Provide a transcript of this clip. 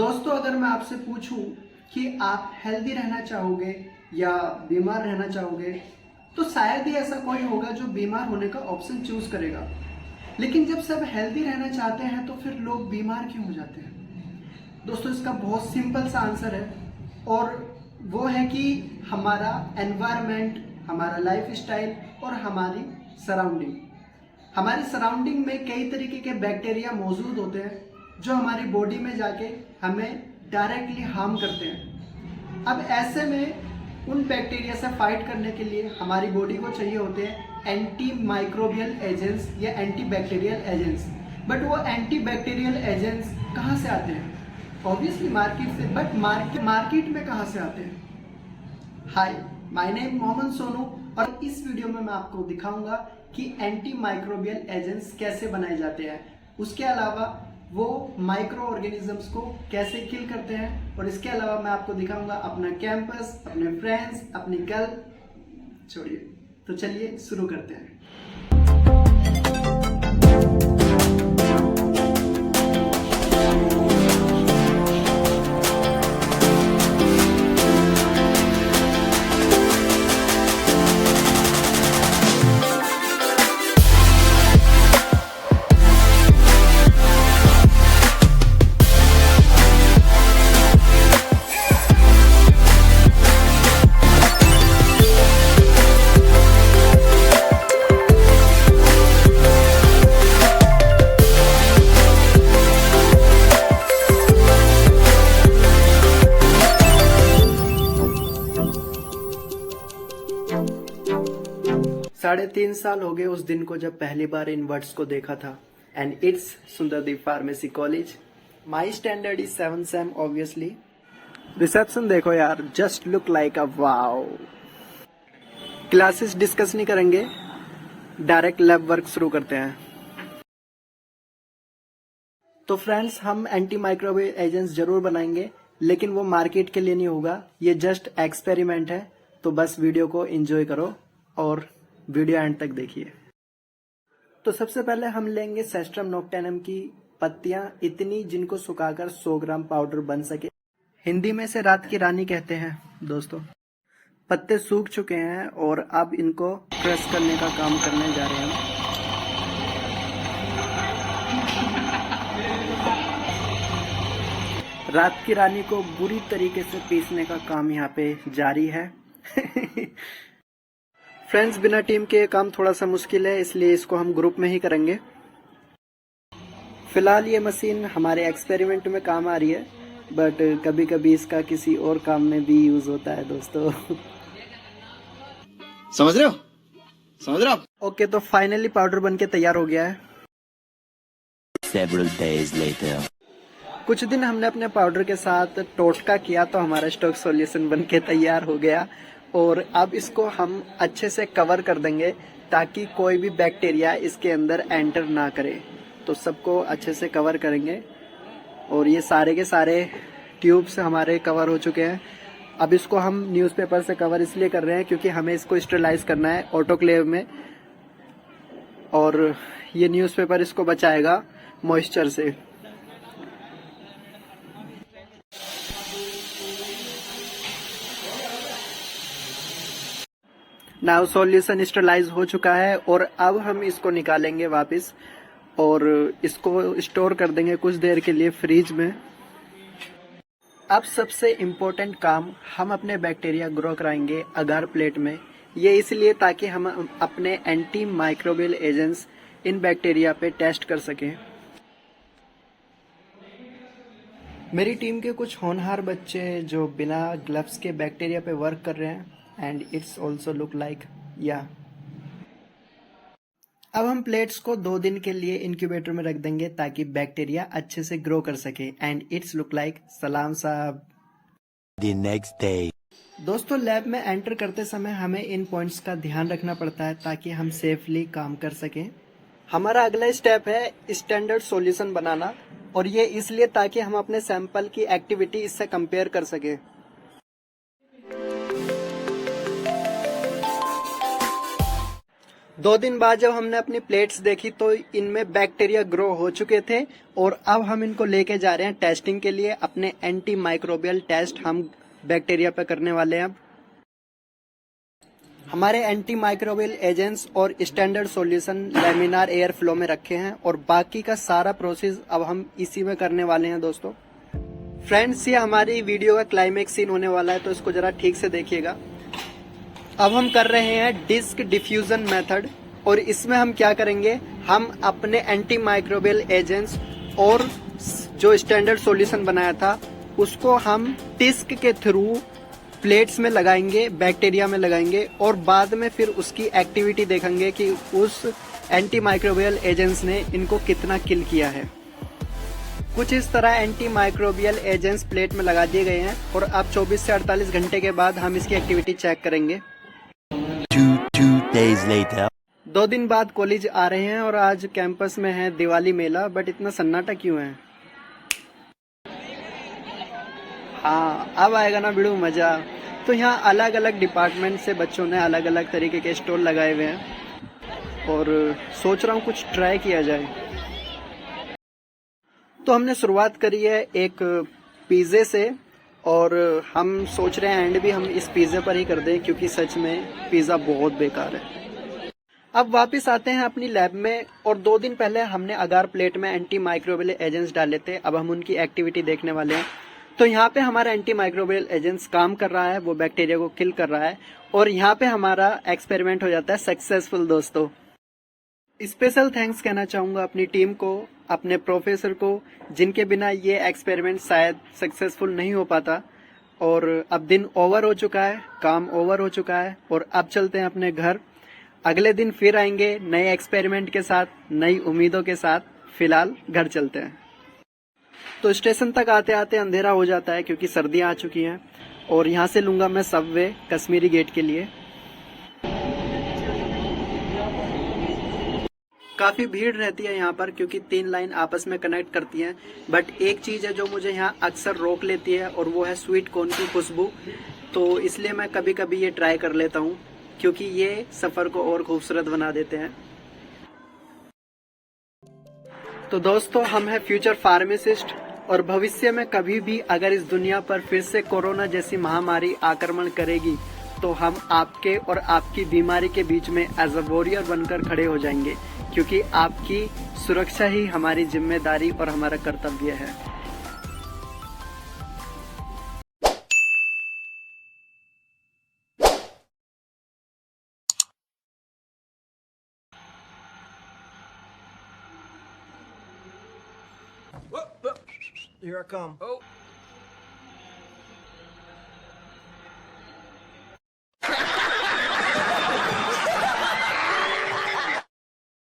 दोस्तों, अगर मैं आपसे पूछूं कि आप हेल्दी रहना चाहोगे या बीमार रहना चाहोगे, तो शायद ही ऐसा कोई होगा जो बीमार होने का ऑप्शन चूज करेगा। लेकिन जब सब हेल्दी रहना चाहते हैं तो फिर लोग बीमार क्यों हो जाते हैं? दोस्तों, इसका बहुत सिंपल सा आंसर है, और वो है कि हमारा एनवायरनमेंट, हमारा लाइफ स्टाइल और हमारी सराउंडिंग। हमारी सराउंडिंग में कई तरीके के बैक्टीरिया मौजूद होते हैं जो हमारी बॉडी में जाके हमें डायरेक्टली हार्म करते हैं। अब ऐसे में उन बैक्टीरिया से फाइट करने के लिए हमारी बॉडी को चाहिए होते हैं एंटी माइक्रोबियल एजेंट्स या एंटी बैक्टीरियल एजेंट्स। बट वो एंटी बैक्टीरियल एजेंट्स कहाँ से आते हैं? ऑब्वियसली मार्केट से। बट मार्केट में कहाँ से आते हैं? हाय, माय नेम मोहम्मद सोनू, और इस वीडियो में मैं आपको दिखाऊंगा कि एंटी माइक्रोबियल एजेंट्स कैसे बनाए जाते हैं। उसके अलावा वो माइक्रो ऑर्गेनिजम्स को कैसे किल करते हैं, और इसके अलावा मैं आपको दिखाऊंगा अपना कैंपस, अपने फ्रेंड्स, अपनी कल। छोड़िए, तो चलिए शुरू करते हैं। 3.5 साल हो गए उस दिन को जब पहली बार इन वर्ड्स को देखा था। And it's Sundardeep pharmacy college. My standard is 7 same obviously. Reception देखो यार, just look like a wow. Classes discuss नहीं करेंगे, डायरेक्ट लैब वर्क शुरू करते हैं। तो फ्रेंड्स, हम एंटी माइक्रोबियल एजेंट्स जरूर बनाएंगे, लेकिन वो मार्केट के लिए नहीं होगा। ये जस्ट एक्सपेरिमेंट है, तो बस वीडियो को एंजॉय करो और वीडियो एंड तक देखिए। तो सबसे पहले हम लेंगे सेस्ट्रम नोक्टेनम की पत्तियां, इतनी जिनको सुखाकर 100 ग्राम पाउडर बन सके। हिंदी में से रात की रानी कहते हैं दोस्तों। पत्ते सूख चुके हैं और अब इनको क्रश करने का काम करने जा रहे हैं। रात की रानी को बुरी तरीके से पीसने का काम यहाँ पे जारी है। फ्रेंड्स, बिना टीम के ये काम थोड़ा सा मुश्किल है, इसलिए इसको हम ग्रुप में ही करेंगे। फिलहाल ये मशीन हमारे एक्सपेरिमेंट में काम आ रही है, बट कभी कभी इसका किसी और काम में भी यूज होता है दोस्तों। समझ रहे हो? ओके, तो फाइनली पाउडर बनके तैयार हो गया है। Several days later. कुछ दिन हमने अपने पाउडर के साथ टोटका किया तो हमारा स्टॉक सॉल्यूशन बनके तैयार हो गया, और अब इसको हम अच्छे से कवर कर देंगे ताकि कोई भी बैक्टीरिया इसके अंदर एंटर ना करे। तो सबको अच्छे से कवर करेंगे, और ये सारे के सारे ट्यूब्स हमारे कवर हो चुके हैं। अब इसको हम न्यूज़पेपर से कवर इसलिए कर रहे हैं क्योंकि हमें इसको स्टेरिलाइज करना है ऑटोक्लेव में, और ये न्यूज़पेपर इसको बचाएगा मॉइस्चर से। नाउ सॉल्यूशन स्टेरिलाइज हो चुका है, और अब हम इसको निकालेंगे वापस और इसको स्टोर कर देंगे कुछ देर के लिए फ्रिज में। अब सबसे इम्पोर्टेंट काम, हम अपने बैक्टीरिया ग्रो कराएंगे अगार प्लेट में। ये इसलिए ताकि हम अपने एंटी माइक्रोबियल एजेंट्स इन बैक्टीरिया पे टेस्ट कर सकें। मेरी टीम के कुछ होनहार बच्चे जो बिना ग्लव्स के बैक्टीरिया पे वर्क कर रहे हैं, and it's also look like या। अब हम प्लेट्स को 2 दिन के लिए इंक्यूबेटर में रख देंगे ताकि बैक्टीरिया अच्छे से ग्रो कर सके। एंड इट्स लुक लाइक सलाम साहब। The next day. दोस्तों, लैब में एंटर करते समय हमें इन पॉइंट्स का ध्यान रखना पड़ता है ताकि हम सेफली काम कर सकें। हमारा अगला स्टेप है स्टैंडर्ड सॉल्यूशन बनाना, और ये इसलिए ताकि हम अपने सैंपल की एक्टिविटी इससे कंपेयर कर सकें। 2 दिन बाद जब हमने अपनी प्लेट्स देखी तो इनमें बैक्टीरिया ग्रो हो चुके थे और अब हम इनको लेके जा रहे हैं टेस्टिंग के लिए। अपने एंटी माइक्रोबियल टेस्ट हम बैक्टीरिया पे करने वाले हैं। हमारे एंटी माइक्रोबियल एजेंट्स और standard solution laminar air flow में रखे हैं और बाकी का सारा प्रोसेस अब हम इसी में करने वाले हैं दोस्तों। फ्रेंड्स, ये हमारी वीडियो का क्लाइमेक्स सीन होने वाला है, तो इसको जरा ठीक से देखिएगा। अब हम कर रहे हैं डिस्क डिफ्यूजन मेथड और इसमें हम क्या करेंगे, हम अपने एंटी माइक्रोबियल एजेंट्स और जो स्टैंडर्ड सॉल्यूशन बनाया था उसको हम डिस्क के थ्रू प्लेट्स में लगाएंगे, बैक्टीरिया में लगाएंगे और बाद में फिर उसकी एक्टिविटी देखेंगे कि उस एंटी माइक्रोबियल एजेंट्स ने इनको कितना किल किया है। कुछ इस तरह एंटी माइक्रोबियल एजेंट्स प्लेट में लगा दिए गए हैं और अब 24 से 48 घंटे के बाद हम इसकी एक्टिविटी चेक करेंगे। 2 days later. 2 दिन बाद कॉलेज आ रहे हैं और आज कैंपस में है दिवाली मेला, बट इतना सन्नाटा क्यों है? हाँ, अब आएगा ना बिड़ू मजा। तो यहाँ अलग अलग डिपार्टमेंट से बच्चों ने अलग अलग तरीके के स्टॉल लगाए हुए हैं और सोच रहा हूँ कुछ ट्राई किया जाए। तो हमने शुरुआत करी है एक पिज़्ज़े से और हम सोच रहे हैं एंड भी हम इस पिज़्ज़े पर ही कर दें क्योंकि सच में पिज़्ज़ा बहुत बेकार है। अब वापस आते हैं अपनी लैब में और 2 दिन पहले हमने अगार प्लेट में एंटी माइक्रोबियल एजेंट्स डाले थे। अब हम उनकी एक्टिविटी देखने वाले हैं। तो यहाँ पे हमारा एंटी माइक्रोबियल एजेंट्स काम कर रहा है, वो बैक्टीरिया को किल कर रहा है और यहाँ पे हमारा एक्सपेरिमेंट हो जाता है सक्सेसफुल दोस्तों। स्पेशल थैंक्स कहना चाहूँगा अपनी टीम को, अपने प्रोफेसर को, जिनके बिना ये एक्सपेरिमेंट शायद सक्सेसफुल नहीं हो पाता। और अब दिन ओवर हो चुका है, काम ओवर हो चुका है और अब चलते हैं अपने घर। अगले दिन फिर आएंगे नए एक्सपेरिमेंट के साथ, नई उम्मीदों के साथ। फिलहाल घर चलते हैं। तो स्टेशन तक आते आते अंधेरा हो जाता है क्योंकि सर्दियां आ चुकी हैं और यहाँ से लूंगा मैं सबवे कश्मीरी गेट के लिए। काफी भीड़ रहती है यहाँ पर क्योंकि 3 लाइन आपस में कनेक्ट करती हैं, बट एक चीज है जो मुझे यहाँ अक्सर रोक लेती है और वो है स्वीट कॉर्न की खुशबू। तो इसलिए मैं कभी कभी ये ट्राई कर लेता हूँ क्योंकि ये सफर को और खूबसूरत बना देते हैं। तो दोस्तों, हम हैं फ्यूचर फार्मासिस्ट और भविष्य में कभी भी अगर इस दुनिया पर फिर से कोरोना जैसी महामारी आक्रमण करेगी तो हम आपके और आपकी बीमारी के बीच में एज अ वॉरियर बनकर खड़े हो जाएंगे क्योंकि आपकी सुरक्षा ही हमारी जिम्मेदारी और हमारा कर्तव्य है। Here I come. Oh.